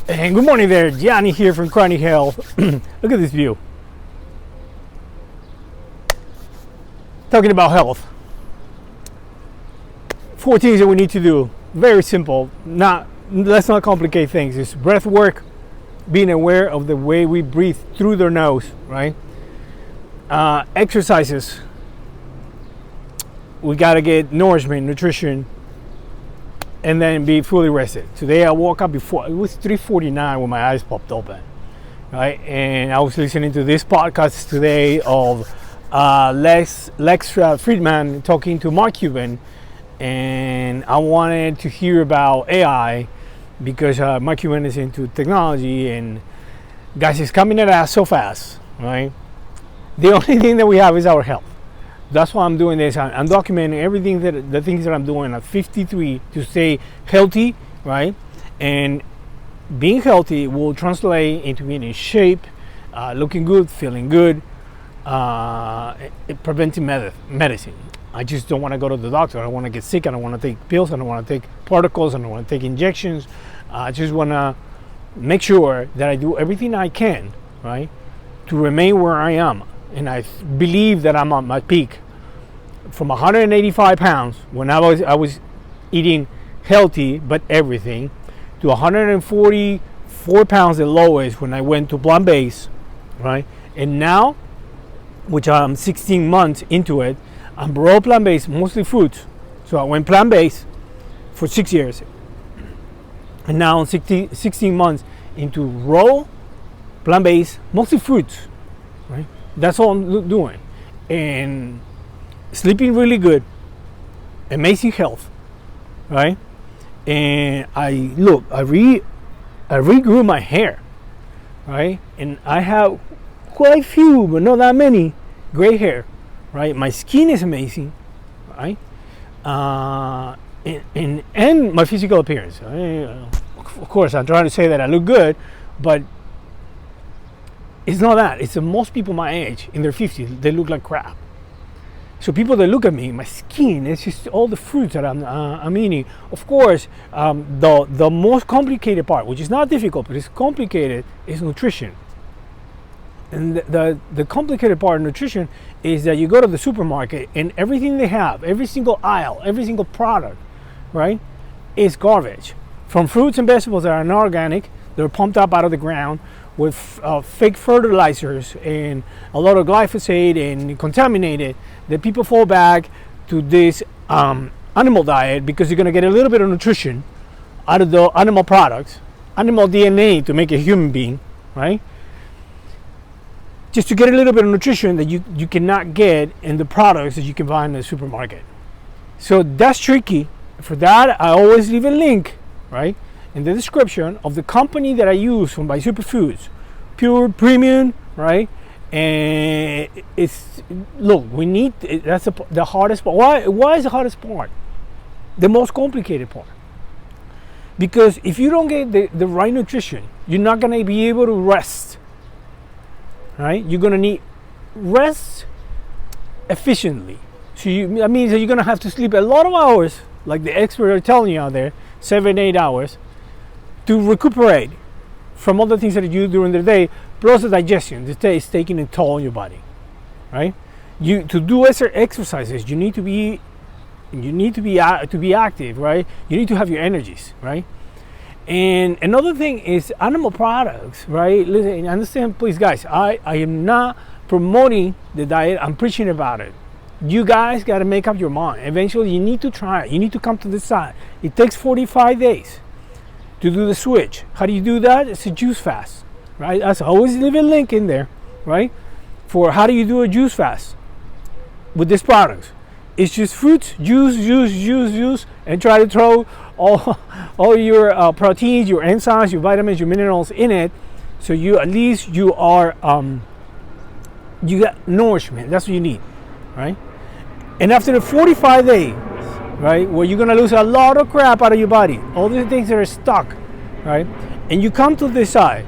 And good morning there, Johnny here from Chronic Health. Look at this view. Talking about health. 4 things that we need to do. Very simple. Let's not complicate things. It's breath work, being aware of the way we breathe through their nose, right? Exercises. We gotta get nourishment, nutrition, and then be fully rested. Today I woke up before, it was 3:49 when my eyes popped open, right? And I was listening to this podcast today of Lex Friedman talking to Mark Cuban, and I wanted to hear about AI because Mark Cuban is into technology, and guys, it's coming at us so fast, right? The only thing that we have is our health. That's why I'm doing this. I'm documenting everything the things that I'm doing at 53 to stay healthy, right? And being healthy will translate into being in shape, looking good, feeling good, preventing medicine. I just don't want to go to the doctor. I don't want to get sick. I don't want to take pills. I don't want to take particles. I don't want to take injections. I just want to make sure that I do everything I can, right, to remain where I am. And I believe that I'm at my peak. From 185 pounds when I was eating healthy but everything, to 144 pounds at lowest when I went to plant-based, right? And now, which I'm 16 months into it, I'm raw plant-based, mostly fruits. So I went plant-based for 6 years, and now I'm 16 months into raw plant-based, mostly fruits, right? That's all I'm doing. And sleeping really good, amazing health, right? And I regrew my hair, right? And I have quite a few, but not that many, gray hair, right? My skin is amazing, right? And my physical appearance. Of course, I'm trying to say that I look good, but it's not that. It's that most people my age, in their 50s, they look like crap. So people that look at me, my skin, it's just all the fruits that I'm eating. Of course, the most complicated part, which is not difficult, but it's complicated, is nutrition. And the complicated part of nutrition is that you go to the supermarket and everything they have, every single aisle, every single product, right, is garbage. From fruits and vegetables that are inorganic, they're pumped up out of the ground with fake fertilizers and a lot of glyphosate and contaminated, that people fall back to this animal diet because you're going to get a little bit of nutrition out of the animal products, animal DNA to make a human being, right? Just to get a little bit of nutrition that you cannot get in the products that you can buy in the supermarket. So that's tricky. For that, I always leave a link, right, in the description of the company that I use from my superfoods, pure premium, right? And that's the hardest part. Why is the hardest part? The most complicated part. Because if you don't get the right nutrition, you're not going to be able to rest, right? You're going to need rest efficiently. So that means that you're going to have to sleep a lot of hours, like the experts are telling you out there, 7-8 hours, to recuperate from all the things that you do during the day, plus the digestion that is taking a toll on your body, right? To do exercises, you need to be active, right? You need to have your energies, right? And another thing is animal products, right? Listen, understand, please, guys. I am not promoting the diet. I'm preaching about it. You guys got to make up your mind. Eventually, you need to try it. You need to come to this side. It takes 45 days to do the switch. How do you do that? It's a juice fast, right? I always leave a link in there, right, for how do you do a juice fast with this product. It's just fruits, juice, and try to throw all your proteins, your enzymes, your vitamins, your minerals in it, so you at least you got nourishment. That's what you need, right? And after the 45 days, right, where you're gonna lose a lot of crap out of your body, all the things that are stuck, right, and you come to decide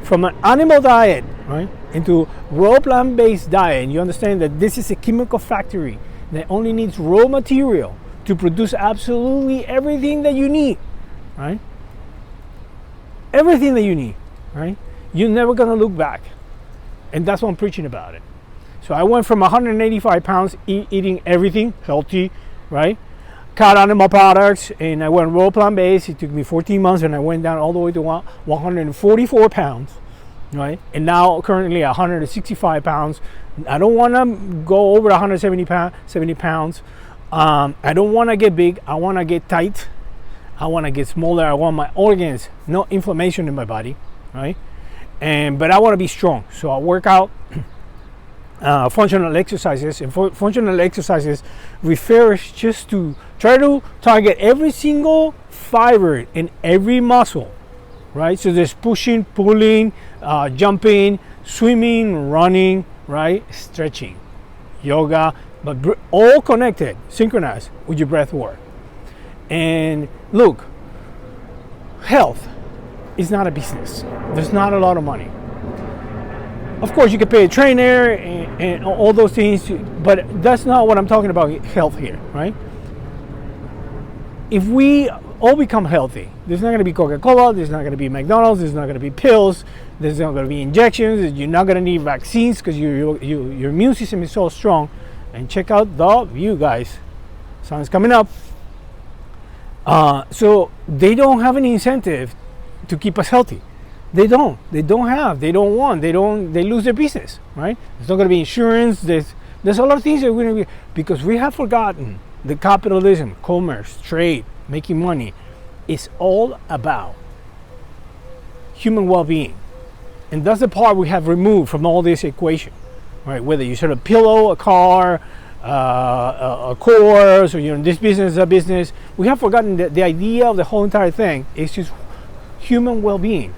from an animal diet, right, into raw plant-based diet, and you understand that this is a chemical factory that only needs raw material to produce absolutely everything that you need, right? everything that you need, right? You're never gonna look back, and that's what I'm preaching about it. So I went from 185 pounds eating everything healthy, right? Cut animal products, and I went raw plant-based. It took me 14 months, and I went down all the way to 144 pounds, right? And now currently 165 pounds. I don't want to go over 170 pounds. I don't want to get big. I want to get tight. I want to get smaller. I want my organs, no inflammation in my body, right? But I want to be strong. So I work out. Functional exercises, and functional exercises refers just to try to target every single fiber in every muscle, right? So there's pushing, pulling, jumping, swimming, running, right? Stretching, yoga, but all connected, synchronized with your breath work. And look, health is not a business. There's not a lot of money. Of course, you can pay a trainer and all those things, but that's not what I'm talking about health here, right? If we all become healthy, there's not going to be Coca-Cola, there's not going to be McDonald's, there's not going to be pills, there's not going to be injections, you're not going to need vaccines because your immune system is so strong. And check out the view, guys. Sun's coming up. So they don't have any incentive to keep us healthy. They don't want, they lose their business, right? There's not going to be insurance. There's a lot of things that we're going to be, because we have forgotten the capitalism, commerce, trade, making money. It's all about human well-being. And that's the part we have removed from all this equation, right? Whether you sort of pillow a car, a course, or you're in this business, that business, we have forgotten that the idea of the whole entire thing is just human well-being.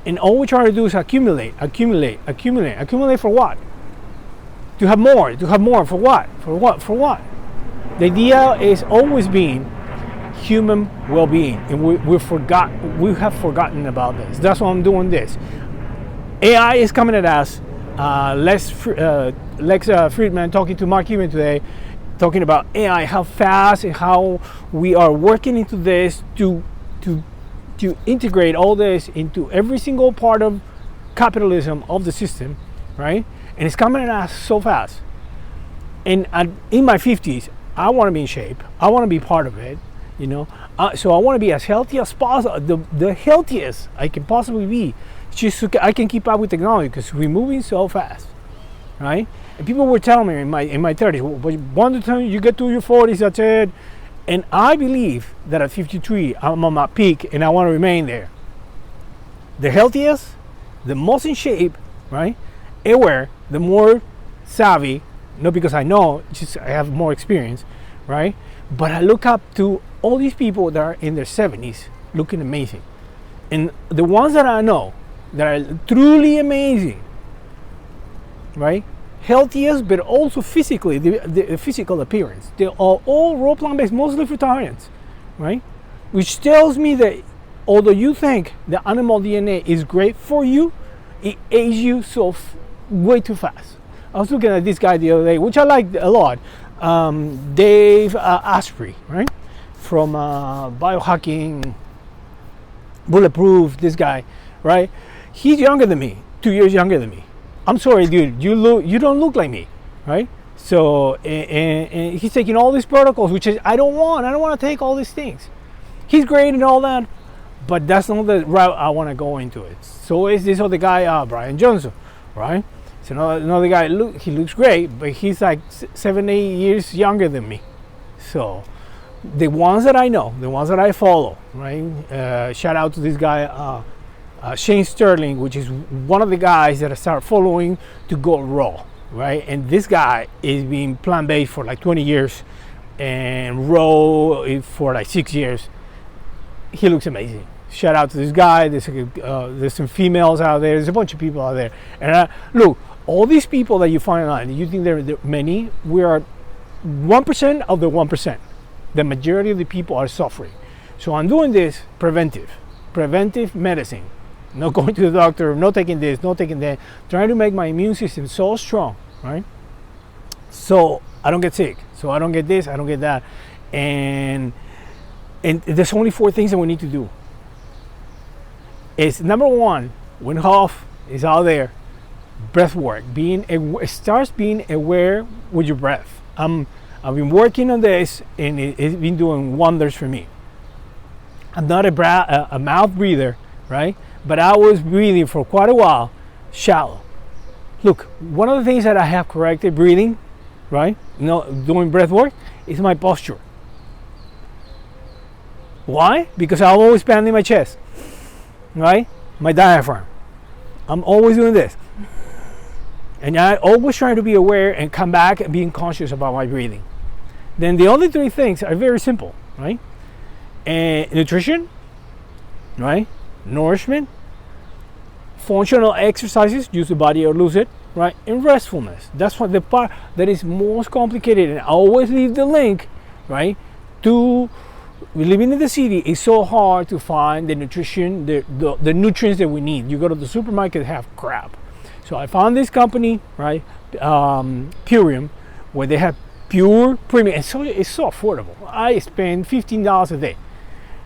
And all we try to do is accumulate for what? To have more for what? For what? The idea is always being human well-being, and we have forgotten about this. That's why I'm doing this. AI is coming at us. Lex Friedman talking to Mark Cuban today, talking about AI, how fast and how we are working into this to integrate all this into every single part of capitalism of the system, right? And it's coming at us so fast. And in my 50s, I want to be in shape. I want to be part of it, you know. So I want to be as healthy as possible, the healthiest I can possibly be, just so I can keep up with technology, because we're moving so fast, right? And people were telling me in my 30s, well, but one the time you get to your 40s, that's it. And I believe that at 53, I'm on my peak, and I want to remain there. The healthiest, the most in shape, right? Aware, the more savvy, not because I know, just I have more experience, right? But I look up to all these people that are in their 70s looking amazing. And the ones that I know that are truly amazing, right? Healthiest, but also physically, the physical appearance. They are all raw plant-based, mostly fruitarians, right? Which tells me that although you think the animal DNA is great for you, it ages you way too fast. I was looking at this guy the other day, which I liked a lot, Dave Asprey, right? From Biohacking, Bulletproof, this guy, right? He's younger than me, 2 years younger than me. I'm sorry, dude, you don't look like me, right? So, and he's taking all these protocols, which is, I don't want to take all these things. He's great and all that, but that's not the route I want to go into it. So is this other guy, Brian Johnson, right? So another guy, he looks great, but he's like 7-8 years younger than me. So the ones that I know, the ones that I follow, right? Shout out to this guy, Shane Sterling, which is one of the guys that I started following to go raw, right? And this guy is being plant-based for like 20 years and raw for like 6 years. He looks amazing. Shout out to this guy. There's some females out there. There's a bunch of people out there. And look, all these people that you find online, you think there are many, we are 1% of the 1%. The majority of the people are suffering. So I'm doing this preventive medicine. Not going to the doctor, not taking this, not taking that, trying to make my immune system so strong, right? So I don't get sick, so I don't get this, I don't get that. And there's only 4 things that we need to do. is number one, when Hoff is out there, breath work, starts being aware with your breath. I've been working on this, and it's been doing wonders for me. I'm not a mouth breather, right? But I was breathing for quite a while, shallow. Look, one of the things that I have corrected breathing, right? Doing breath work, is my posture. Why? Because I'm always expanding my chest, right? My diaphragm. I'm always doing this. And I always try to be aware and come back and being conscious about my breathing. Then the other three things are very simple, right? And nutrition, right? Nourishment, functional exercises, use the body or lose it, right? And restfulness. That's what the part that is most complicated. And I always leave the link, right? Living in the city is so hard to find the nutrition, the nutrients that we need. You go to the supermarket, have crap. So I found this company, right? Purium, where they have pure premium. And so it's so affordable. I spend $15 a day.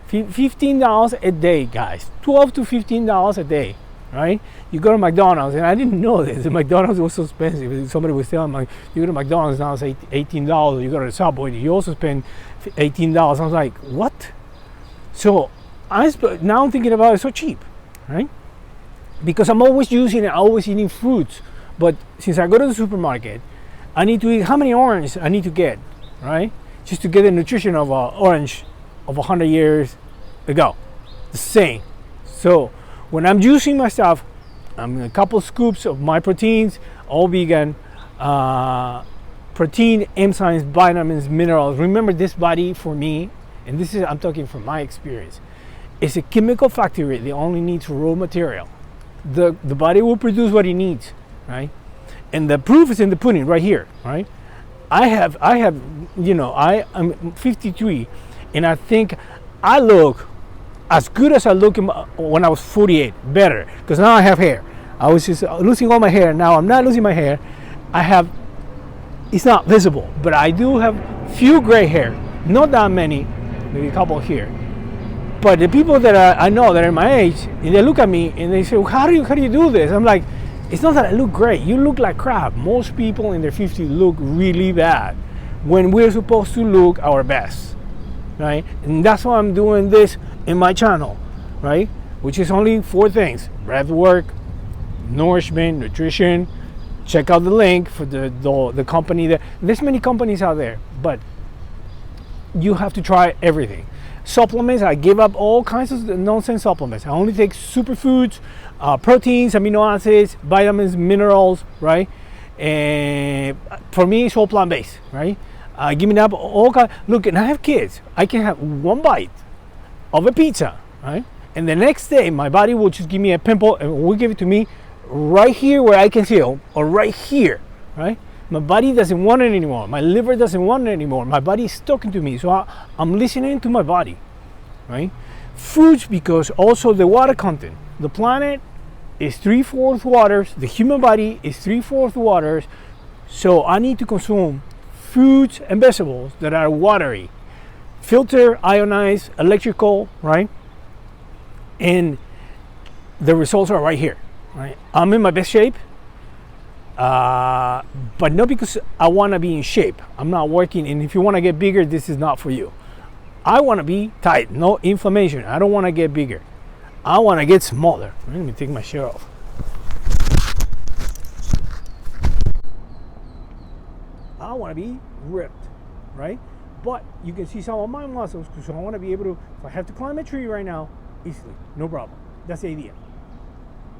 $15 a day, guys. $12 to $15 a day, right? You go to McDonald's, and I didn't know this. The McDonald's was so expensive. Somebody was telling me, you go to McDonald's now, it's $18. You go to the Subway, you also spend $18. I was like, what? So now I'm thinking about it, so cheap, right? Because I'm always using it, always eating fruits. But since I go to the supermarket, I need to eat how many oranges I need to get, right? Just to get the nutrition of an orange of 100 years ago. The same. So when I'm juicing my stuff, I'm a couple scoops of my proteins, all vegan, protein, enzymes, vitamins, minerals. Remember, this body for me, and this is, I'm talking from my experience, it's a chemical factory. They only need raw material. The body will produce what it needs, right? And the proof is in the pudding right here, right? I'm 53, and I think I look as good as I look when I was 48, better, because now I have hair. I was just losing all my hair. Now I'm not losing my hair. It's not visible, but I do have few gray hair, not that many, maybe a couple here. But the people that I know that are my age, and they look at me and they say, well, how do you do this? I'm like, it's not that I look great. You look like crap. Most people in their 50s look really bad when we're supposed to look our best, right? And that's why I'm doing this in my channel, right? Which is only 4 things: breath work, nourishment, nutrition. Check out the link for the company. There's many companies out there, but you have to try everything. Supplements, I give up all kinds of nonsense supplements. I only take superfoods, proteins, amino acids, vitamins, minerals, right? And for me, it's all plant-based, right? Giving up all kinds. Look, and I have kids. I can have one bite of a pizza, right? And the next day, my body will just give me a pimple and will give it to me right here where I can feel, or right here, right? My body doesn't want it anymore. My liver doesn't want it anymore. My body is talking to me. So I'm listening to my body, right? Fruits, because also the water content. The planet is 3/4 waters. The human body is 3/4 waters. So I need to consume fruits and vegetables that are watery, filter, ionized, electrical, right? And the results are right here, right? I'm in my best shape. But not because I want to be in shape. I'm not working, and if you want to get bigger, this is not for you. I want to be tight, no inflammation. I don't want to get bigger. I want to get smaller. Let me take my shirt off. I want to be ripped, right? But you can see some of my muscles, so I want to be able to, if I have to climb a tree right now, easily, no problem. That's the idea.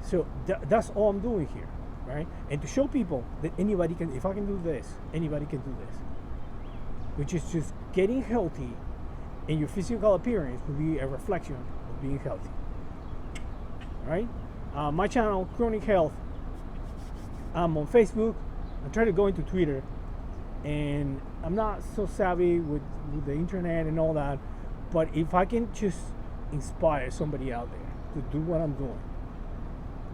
So that's all I'm doing here. Right? And to show people that anybody can, if I can do this, anybody can do this. Which is just getting healthy, and your physical appearance will be a reflection of being healthy. Right? My channel, Chronic Health. I'm on Facebook. I try to go into Twitter, and I'm not so savvy with the internet and all that. But if I can just inspire somebody out there to do what I'm doing,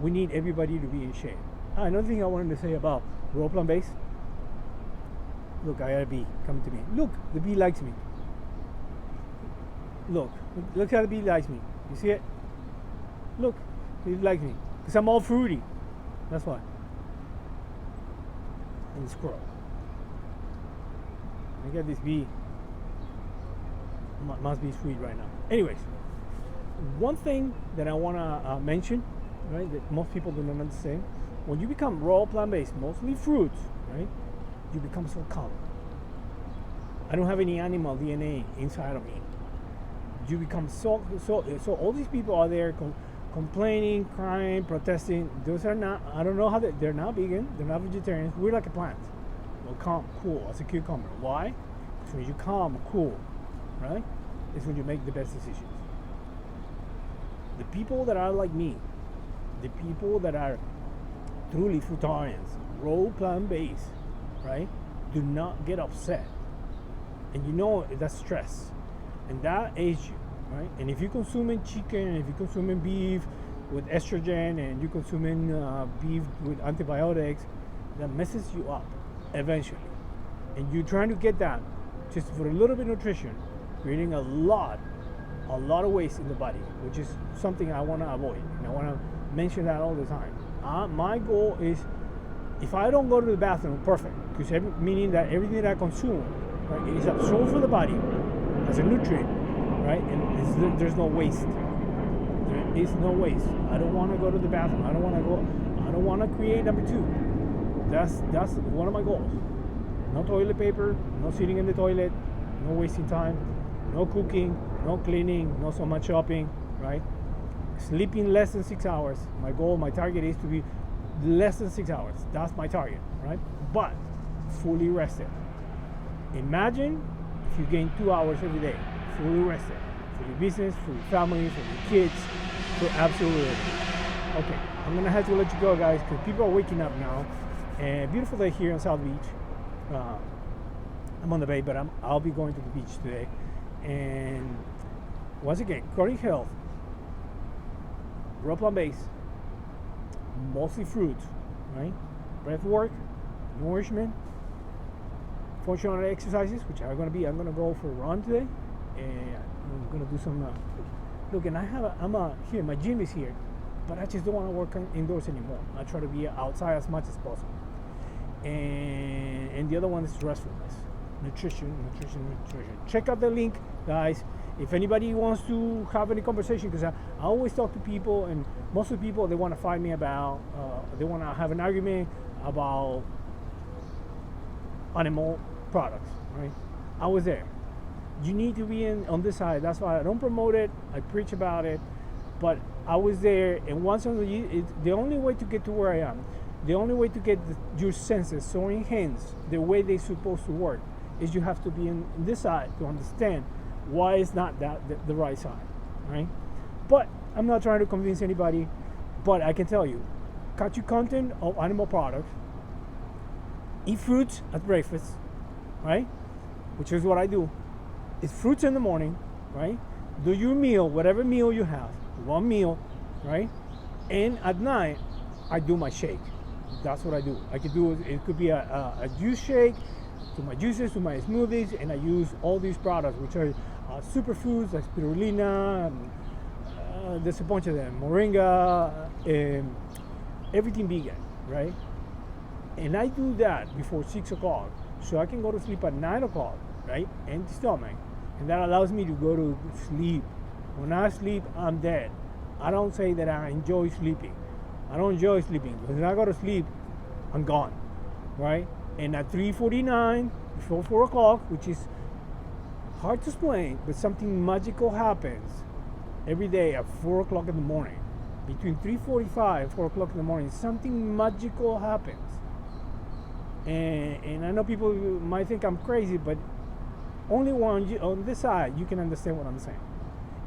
we need everybody to be in shape. Another thing I wanted to say about raw plant-based. Look, I got a bee coming to me. Look, the bee likes me. Look how the bee likes me. You see it? Look, he likes me because I'm all fruity. That's why. And the squirrel. I got this bee. Must be sweet right now. Anyways, one thing that I want to mention, right, that most people do not understand, when you become raw plant-based, mostly fruits, right, you become so calm. I don't have any animal DNA inside of me. You become so all these people are there complaining, crying, protesting. Those are not, I don't know how they're not vegan, they're not vegetarians. We're like a plant. We're calm, cool, as a cucumber. Why? Because when you calm, cool, right, is when you make the best decisions. The people that are like me, the people that are truly fruitarians, raw plant-based, right, do not get upset. And you know that's stress. And that ages you, right? And if you're consuming chicken, if you're consuming beef with estrogen, and you're consuming beef with antibiotics, that messes you up eventually. And you're trying to get that just for a little bit of nutrition, creating a lot of waste in the body, which is something I want to avoid. And I want to mention that all the time. My goal is, if I don't go to the bathroom, perfect, because meaning that everything that I consume, right, is absorbed for the body as a nutrient, right, and there's no waste. There is no waste. I don't want to go to the bathroom. I don't want to create number two. That's one of my goals. No toilet paper, no sitting in the toilet, no wasting time, no cooking, no cleaning, no so much shopping, right? Sleeping less than 6 hours. My goal, my target is to be less than 6 hours. That's my target, right? But fully rested. Imagine if you gain 2 hours every day, fully rested, for your business, for your family, for your kids, for absolutely everything. Okay, I'm gonna have to let you go, guys, because people are waking up now. And beautiful day here in South Beach. I'm on the bay, but I'll be going to the beach today. And once again, chronic health, raw plant-based, mostly fruits, right? Breath work, nourishment, functional exercises, which are going to be, I'm going to go for a run today, and I'm going to do some, look, and here, my gym is here, but I just don't want to work indoors anymore. I try to be outside as much as possible. And the other one is restfulness, nutrition. Check out the link, guys. If anybody wants to have any conversation, because I always talk to people, and most of the people, they want to fight me about, they want to have an argument about animal products, right? I was there. You need to be on this side. That's why I don't promote it. I preach about it, but I was there. And once the only way to get to where I am, the only way to get your senses so enhanced the way they're supposed to work, is you have to be in this side to understand why it's not the right side, right? But I'm not trying to convince anybody, but I can tell you, cut your content of animal products, eat fruits at breakfast, right? Which is what I do. It's fruits in the morning, right? Do your meal, whatever meal you have, one meal, right? And at night, I do my shake. That's what I do. I could do it could be a juice shake, to my juices, to my smoothies, and I use all these products, which are superfoods like spirulina, there's a bunch of them, moringa, everything vegan, right? And I do that before 6 o'clock, so I can go to sleep at 9 o'clock, right? Empty stomach. And that allows me to go to sleep. When I sleep, I'm dead. I don't say that I enjoy sleeping. I don't enjoy sleeping, because when I go to sleep, I'm gone, right? And at 3:49, before 4 o'clock, which is hard to explain, but something magical happens every day at 4 o'clock in the morning. Between 3:45 and 4 o'clock in the morning, something magical happens. And I know people might think I'm crazy, but only on this side you can understand what I'm saying.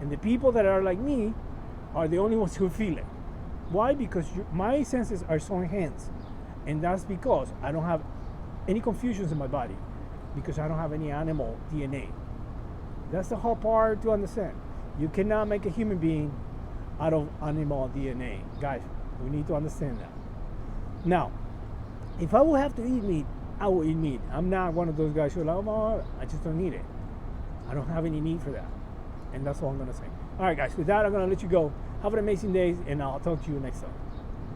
And the people that are like me are the only ones who feel it. Why? Because my senses are so enhanced. And that's because I don't have any confusions in my body, because I don't have any animal DNA. That's the hard part to understand. You cannot make a human being out of animal DNA. Guys, we need to understand that. Now, if I will have to eat meat, I will eat meat. I'm not one of those guys who are like, oh, I just don't need it. I don't have any need for that. And that's all I'm going to say. All right, guys, with that, I'm going to let you go. Have an amazing day, and I'll talk to you next time.